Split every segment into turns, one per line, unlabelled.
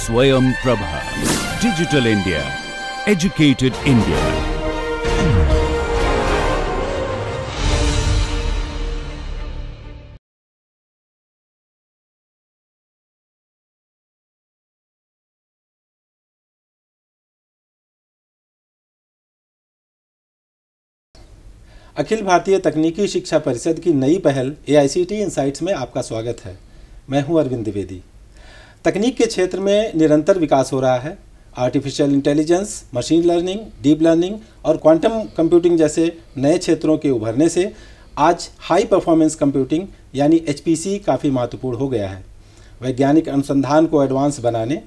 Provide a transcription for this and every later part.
Swayam Prabha. Digital India. Educated India.
Akhil Bharatiya तकनीकी शिक्षा परिषद की नई पहल AICTE इनसाइट्स में आपका स्वागत है। मैं हूं अरविंद द्विवेदी। तकनीक के क्षेत्र में निरंतर विकास हो रहा है। Artificial intelligence, machine learning, deep learning और क्वांटम कंप्यूटिंग जैसे नए क्षेत्रों के उभरने से आज हाई परफॉर्मेंस कंप्यूटिंग यानी HPC काफ़ी महत्वपूर्ण हो गया है। वैज्ञानिक अनुसंधान को एडवांस बनाने,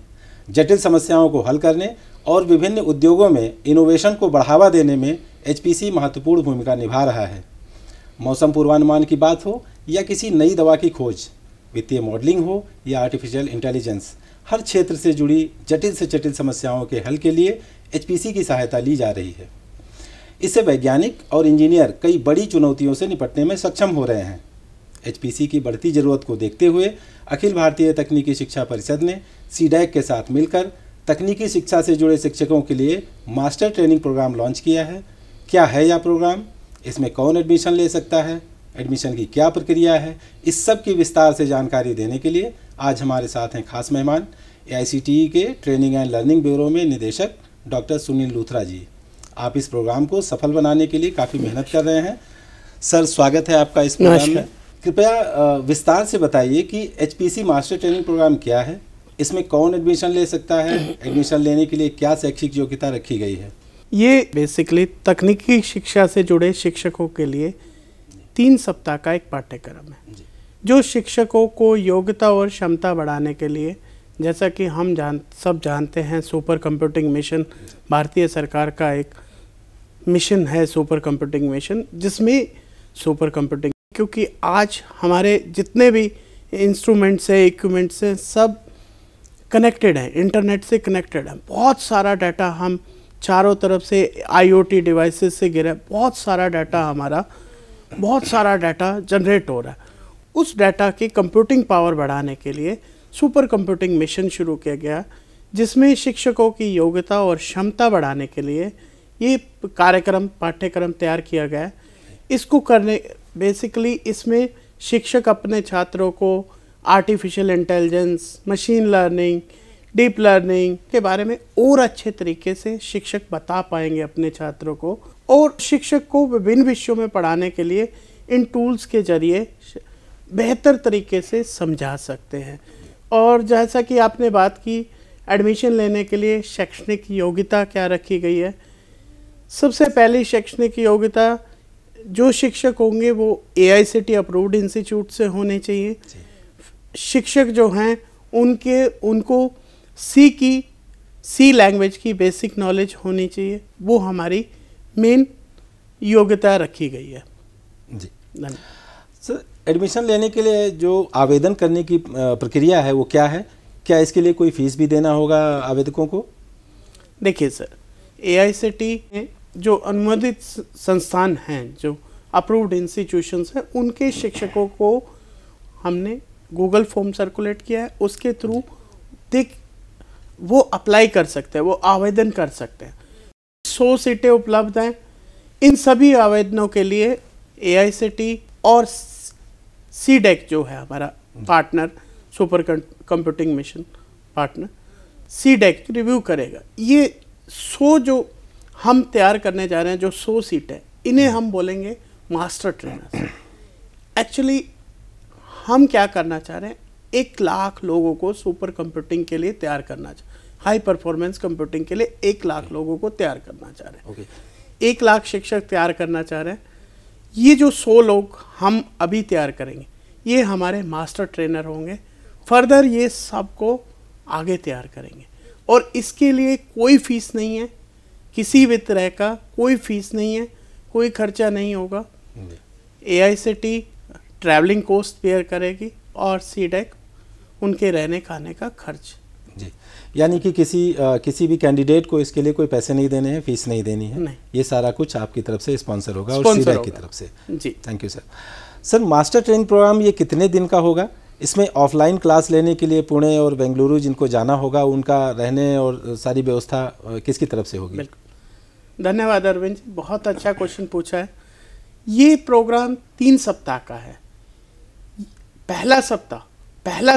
जटिल समस्याओं को हल करने और विभिन्न उद्योगों में इनोवेशन को बढ़ावा देने में HPC महत्वपूर्ण भूमिका निभा रहा है। मौसम पूर्वानुमान की बात हो या किसी नई दवा की खोज, वित्तीय मॉडलिंग हो या आर्टिफिशियल इंटेलिजेंस, हर क्षेत्र से जुड़ी जटिल से जटिल समस्याओं के हल के लिए HPC की सहायता ली जा रही है। इससे वैज्ञानिक और इंजीनियर कई बड़ी चुनौतियों से निपटने में सक्षम हो रहे हैं। HPC की बढ़ती ज़रूरत को देखते हुए अखिल भारतीय तकनीकी शिक्षा परिषद ने CDAC के साथ मिलकर तकनीकी शिक्षा से जुड़े शिक्षकों के लिए मास्टर ट्रेनिंग प्रोग्राम लॉन्च किया है। क्या है यह प्रोग्राम, इसमें कौन एडमिशन ले सकता है, एडमिशन की क्या प्रक्रिया है, इस सब की विस्तार से जानकारी देने के लिए आज हमारे साथ हैं खास मेहमान AICTE के ट्रेनिंग एंड लर्निंग ब्यूरो में निदेशक डॉक्टर सुनील लूथरा जी। आप इस प्रोग्राम को सफल बनाने के लिए काफ़ी मेहनत कर रहे हैं। सर, स्वागत है आपका इस प्रोग्राम में। कृपया विस्तार से बताइए कि HPC मास्टर ट्रेनिंग प्रोग्राम क्या है, इसमें कौन एडमिशन ले सकता है, एडमिशन लेने के लिए क्या शैक्षिक योग्यता रखी गई है।
ये बेसिकली तकनीकी शिक्षा से जुड़े शिक्षकों के लिए 3 सप्ताह का एक पाठ्यक्रम है, जो शिक्षकों को योग्यता और क्षमता बढ़ाने के लिए, जैसा कि हम सब जानते हैं, सुपर कंप्यूटिंग मिशन भारतीय सरकार का एक मिशन है, सुपर कंप्यूटिंग मिशन, जिसमें सुपर कंप्यूटिंग, क्योंकि आज हमारे जितने भी इंस्ट्रूमेंट्स है, इक्विपमेंट्स हैं, सब कनेक्टेड है, इंटरनेट से कनेक्टेड है। बहुत सारा डाटा हम चारों तरफ से IoT डिवाइसेस से गिरा, बहुत सारा डाटा जनरेट हो रहा है। उस डाटा की कंप्यूटिंग पावर बढ़ाने के लिए सुपर कंप्यूटिंग मिशन शुरू किया गया, जिसमें शिक्षकों की योग्यता और क्षमता बढ़ाने के लिए ये पाठ्यक्रम तैयार किया गया है। इसको करने बेसिकली इसमें शिक्षक अपने छात्रों को artificial intelligence, machine learning, deep learning के बारे में और अच्छे तरीके से शिक्षक बता पाएंगे अपने छात्रों को, और शिक्षक को विभिन्न विषयों में पढ़ाने के लिए इन टूल्स के जरिए बेहतर तरीके से समझा सकते हैं। और जैसा कि आपने बात की, एडमिशन लेने के लिए शैक्षणिक योग्यता क्या रखी गई है। सबसे पहली शैक्षणिक योग्यता जो शिक्षक होंगे वो AICTE अप्रूव्ड इंस्टीट्यूट से होने चाहिए। शिक्षक जो हैं उनको सी लैंग्वेज की बेसिक नॉलेज होनी चाहिए, वो हमारी मेन योग्यता रखी गई है।
जी सर, एडमिशन लेने के लिए जो आवेदन करने की प्रक्रिया है वो क्या है? क्या इसके लिए कोई फीस भी देना होगा आवेदकों को?
देखिए सर, AICTE में जो अनुमोदित संस्थान हैं, जो अप्रूव्ड इंस्टीट्यूशंस हैं, उनके शिक्षकों को हमने गूगल फॉर्म सर्कुलेट किया है। उसके थ्रू वो अप्लाई कर सकते हैं, वो आवेदन कर सकते हैं। 100 सीटें उपलब्ध हैं। इन सभी आवेदनों के लिए AICTE और CDAC जो है हमारा partner, super computing mission partner, CDAC review करेगा। ये 100 जो हम तैयार करने जा रहे हैं, जो 100 सीटें, इन्हें हम बोलेंगे मास्टर ट्रेनर्स। एक्चुअली हम क्या करना चाह रहे हैं, 1 लाख लोगों को सुपर कंप्यूटिंग के लिए तैयार करना चाह, हाई परफॉर्मेंस कंप्यूटिंग के लिए 1 लाख लोगों को तैयार करना चाह रहे हैं। 1 लाख शिक्षक तैयार करना चाह रहे हैं। ये जो 100 लोग हम अभी तैयार करेंगे, ये हमारे मास्टर ट्रेनर होंगे। फर्दर ये सबको आगे तैयार करेंगे, और इसके लिए कोई फीस नहीं है, किसी भी तरह का कोई फीस नहीं है, कोई खर्चा नहीं होगा। AICTE ट्रैवलिंग कॉस्ट बेयर करेगी और CDAC उनके रहने खाने का खर्च।
जी, यानी कि किसी भी कैंडिडेट को इसके लिए कोई पैसे नहीं देने हैं, फीस नहीं देनी है, नहीं। ये सारा कुछ आपकी तरफ से स्पॉन्सर होगा और CDAC की तरफ से।
जी,
thank you sir. Sir, master training programme ये कितने दिन का होगा, इसमें ऑफलाइन क्लास लेने के लिए पुणे और बेंगलुरु जिनको जाना होगा, उनका रहने और सारी व्यवस्था किसकी तरफ से होगी?
बिल्कुल, धन्यवाद अरविंद जी, बहुत अच्छा क्वेश्चन पूछा है। ये प्रोग्राम 3 सप्ताह का है। पहला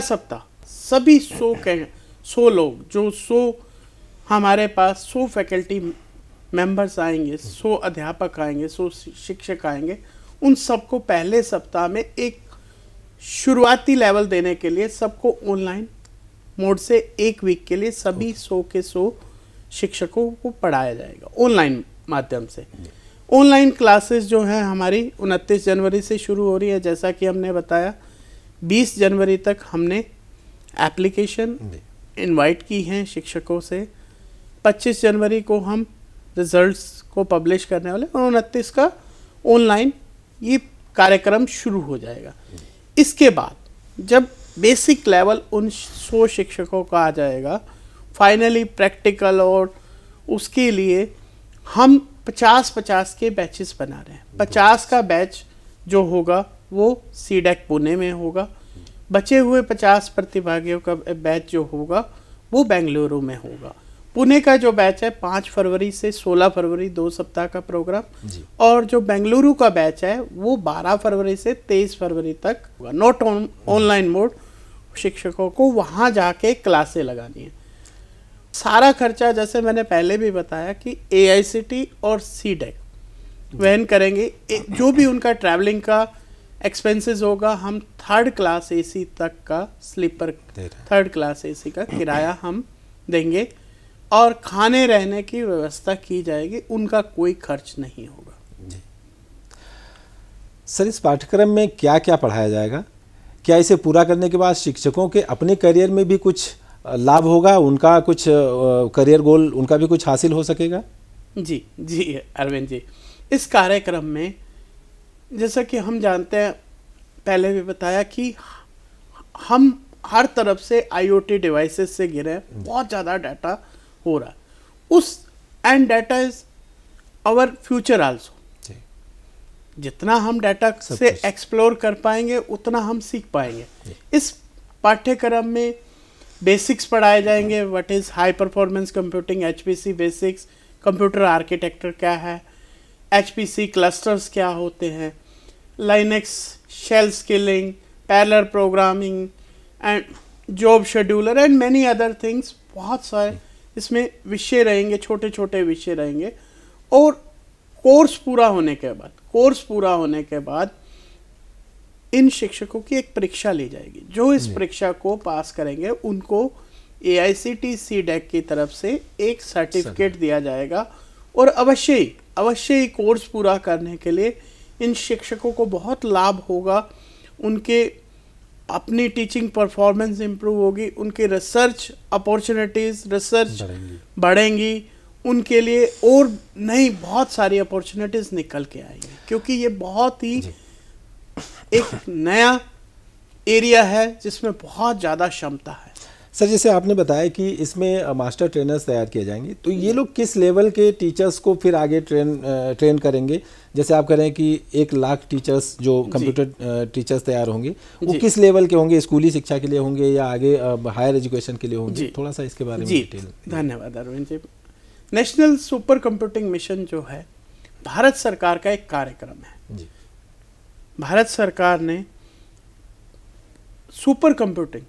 सप्ताह सभी 100 लोग, जो 100 हमारे पास 100 फैकल्टी मेंबर्स आएंगे, 100 अध्यापक आएंगे, 100 शिक्षक आएंगे, उन सबको पहले सप्ताह में एक शुरुआती लेवल देने के लिए सबको ऑनलाइन मोड से 1 वीक के लिए सभी 100 के 100 शिक्षकों को पढ़ाया जाएगा ऑनलाइन माध्यम से। ऑनलाइन क्लासेस जो हैं हमारी 29 जनवरी से शुरू हो रही है। जैसा कि हमने बताया 20 जनवरी तक हमने एप्लीकेशन इनवाइट की हैं शिक्षकों से। 25 जनवरी को हम रिजल्ट्स को पब्लिश करने वाले और 29 का ऑनलाइन ये कार्यक्रम शुरू हो जाएगा। इसके बाद जब बेसिक लेवल उन 100 शिक्षकों का आ जाएगा, फाइनली प्रैक्टिकल, और उसके लिए हम 50-50 के बैचेस बना रहे हैं। 50 का बैच जो होगा वो सीडेक पुणे में होगा, बचे हुए 50 प्रतिभागियों का बैच जो होगा वो बेंगलुरु में होगा। पुणे का जो बैच है 5 फरवरी से 16 फरवरी 2 सप्ताह का प्रोग्राम, और जो बेंगलुरु का बैच है वो 12 फरवरी से 23 फरवरी तक होगा। नॉट ऑनलाइन मोड, शिक्षकों को वहाँ जाके क्लासें लगानी है। सारा खर्चा जैसे मैंने पहले भी बताया कि AICTE और सीडेक वहन करेंगे। जो भी उनका ट्रैवलिंग का एक्सपेंसेस होगा, हम 3rd क्लास AC तक का स्लीपर 3rd क्लास AC का किराया हम देंगे, और खाने रहने की व्यवस्था की जाएगी, उनका कोई खर्च नहीं होगा।
सर, इस पाठ्यक्रम में क्या क्या पढ़ाया जाएगा? क्या इसे पूरा करने के बाद शिक्षकों के अपने करियर में भी कुछ लाभ होगा? उनका कुछ करियर गोल उनका भी कुछ हासिल हो सकेगा?
जी अरविंद जी, इस कार्यक्रम में जैसा कि हम जानते हैं, पहले भी बताया कि हम हर तरफ से IoT डिवाइसेस से घिरे हैं, बहुत ज़्यादा डाटा हो रहा है उस, and data is our future also. जितना हम डाटा से एक्सप्लोर कर पाएंगे उतना हम सीख पाएंगे। इस पाठ्यक्रम में बेसिक्स पढ़ाए जाएंगे। What is high performance computing, HPC basics, computer architecture क्या है, HPC क्लस्टर्स क्या होते हैं, Linux shell skilling, parallel programming and job scheduler and many other things. बहुत सारे इसमें विषय रहेंगे, छोटे छोटे विषय रहेंगे। और कोर्स पूरा होने के बाद इन शिक्षकों की एक परीक्षा ली जाएगी। जो इस परीक्षा को पास करेंगे उनको AICTE सीडेक की तरफ से एक सर्टिफिकेट दिया जाएगा। और अवश्य ही कोर्स पूरा करने के लिए इन शिक्षकों को बहुत लाभ होगा। उनके अपनी टीचिंग परफॉर्मेंस इम्प्रूव होगी, उनके रिसर्च अपॉर्चुनिटीज़ बढ़ेंगी, उनके लिए और नई बहुत सारी अपॉर्चुनिटीज़ निकल के आएंगी, क्योंकि ये बहुत ही एक नया एरिया है जिसमें बहुत ज़्यादा क्षमता है।
सर, जैसे आपने बताया कि इसमें मास्टर ट्रेनर्स तैयार किए जाएंगे, तो ये लोग किस लेवल के टीचर्स को फिर आगे ट्रेन करेंगे? जैसे आप कह रहे हैं कि 1 लाख टीचर्स जो कंप्यूटर टीचर्स तैयार होंगे, वो किस लेवल के होंगे? स्कूली शिक्षा के लिए होंगे या आगे हायर एजुकेशन के लिए होंगे? थोड़ा सा इसके बारे में डिटेल।
धन्यवाद Arvind ji. National super computing mission जो है भारत सरकार का एक कार्यक्रम है। भारत सरकार ने सुपर कंप्यूटिंग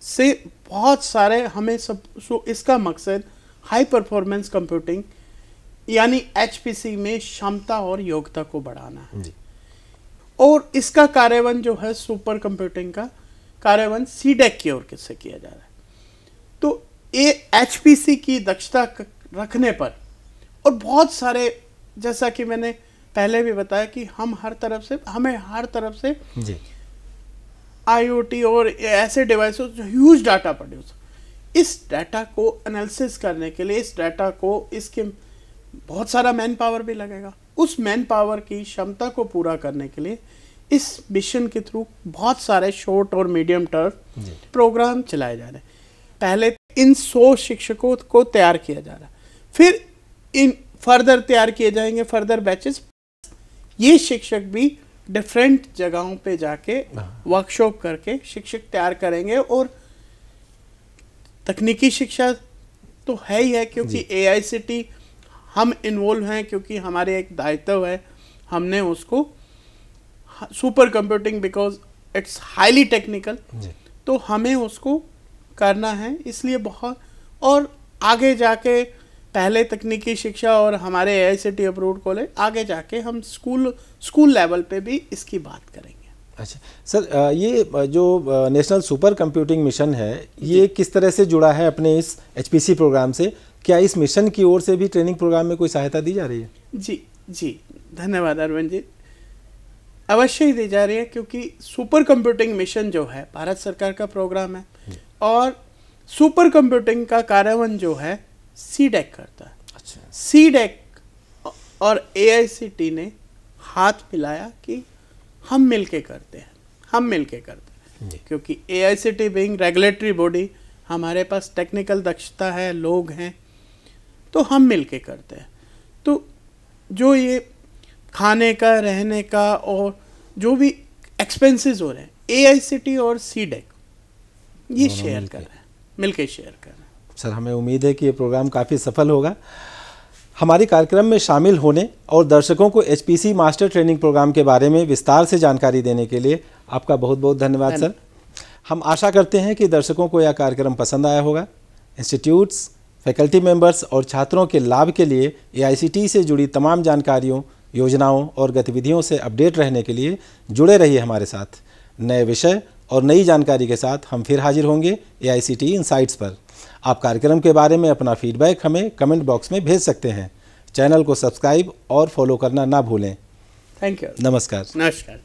से बहुत सारे हमें सब इसका मकसद हाई परफॉर्मेंस कंप्यूटिंग यानी HPC में क्षमता और योग्यता को बढ़ाना है। और इसका कार्यान्वयन जो है सुपर कंप्यूटिंग का कार्यान्वयन सीडेक की ओर से किया जा रहा है। तो ये HPC की दक्षता रखने पर, और बहुत सारे, जैसा कि मैंने पहले भी बताया कि हमें हर तरफ से IoT और ऐसे डिवाइसेस जो ह्यूज डाटा प्रोड्यूस, इस डाटा को एनालिसिस करने के लिए, इस डाटा को, इसके बहुत सारा मैन पावर भी लगेगा। उस मैन पावर की क्षमता को पूरा करने के लिए इस मिशन के थ्रू बहुत सारे शॉर्ट और मीडियम टर्म प्रोग्राम चलाए जा रहे हैं। पहले इन 100 शिक्षकों को तैयार किया जा रहा है, फिर इन फर्दर तैयार किए जाएंगे फर्दर बैचेस। ये शिक्षक भी डिफरेंट जगहों पे जाके वर्कशॉप करके शिक्षक तैयार करेंगे। और तकनीकी शिक्षा तो है ही है, क्योंकि AICT हम इन्वॉल्व हैं, क्योंकि हमारे एक दायित्व है, हमने उसको super computing because it's highly technical, तो हमें उसको करना है। इसलिए बहुत, और आगे जाके पहले तकनीकी शिक्षा और हमारे AICT अप्रूव्ड कॉलेज, आगे जाके हम स्कूल लेवल पे भी इसकी बात करेंगे।
अच्छा सर, ये जो नेशनल सुपर कंप्यूटिंग मिशन है, ये किस तरह से जुड़ा है अपने इस HPC प्रोग्राम से? क्या इस मिशन की ओर से भी ट्रेनिंग प्रोग्राम में कोई सहायता दी जा रही है?
जी धन्यवाद अरविंद जी। अवश्य ही दी जा रही है, क्योंकि सुपर कंप्यूटिंग मिशन जो है भारत सरकार का प्रोग्राम है, और सुपर कंप्यूटिंग का कार्यान्वयन जो है CDAC करता है।
अच्छा।
CDAC और AICT ने हाथ मिलाया कि हम मिलके करते हैं, क्योंकि AICT बीइंग रेगुलेटरी बॉडी, हमारे पास टेक्निकल दक्षता है, लोग हैं, तो हम मिलके करते हैं। तो जो ये खाने का, रहने का और जो भी एक्सपेंसेस हो रहे हैं, AICT और CDAC ये शेयर कर रहे हैं, मिलके शेयर कर रहे हैं।
सर, हमें उम्मीद है कि ये प्रोग्राम काफ़ी सफल होगा। हमारे कार्यक्रम में शामिल होने और दर्शकों को HPC मास्टर ट्रेनिंग प्रोग्राम के बारे में विस्तार से जानकारी देने के लिए आपका बहुत बहुत धन्यवाद सर। हम आशा करते हैं कि दर्शकों को यह कार्यक्रम पसंद आया होगा। इंस्टीट्यूट्स, फैकल्टी मेंबर्स और छात्रों के लाभ के लिए AICT से जुड़ी तमाम जानकारियों, योजनाओं और गतिविधियों से अपडेट रहने के लिए जुड़े रहिए हमारे साथ। नए विषय और नई जानकारी के साथ हम फिर हाजिर होंगे AICT इनसाइट्स पर। आप कार्यक्रम के बारे में अपना फीडबैक हमें कमेंट बॉक्स में भेज सकते हैं। चैनल को सब्सक्राइब और फॉलो करना ना भूलें।
Thank you.
नमस्कार।
नमस्कार।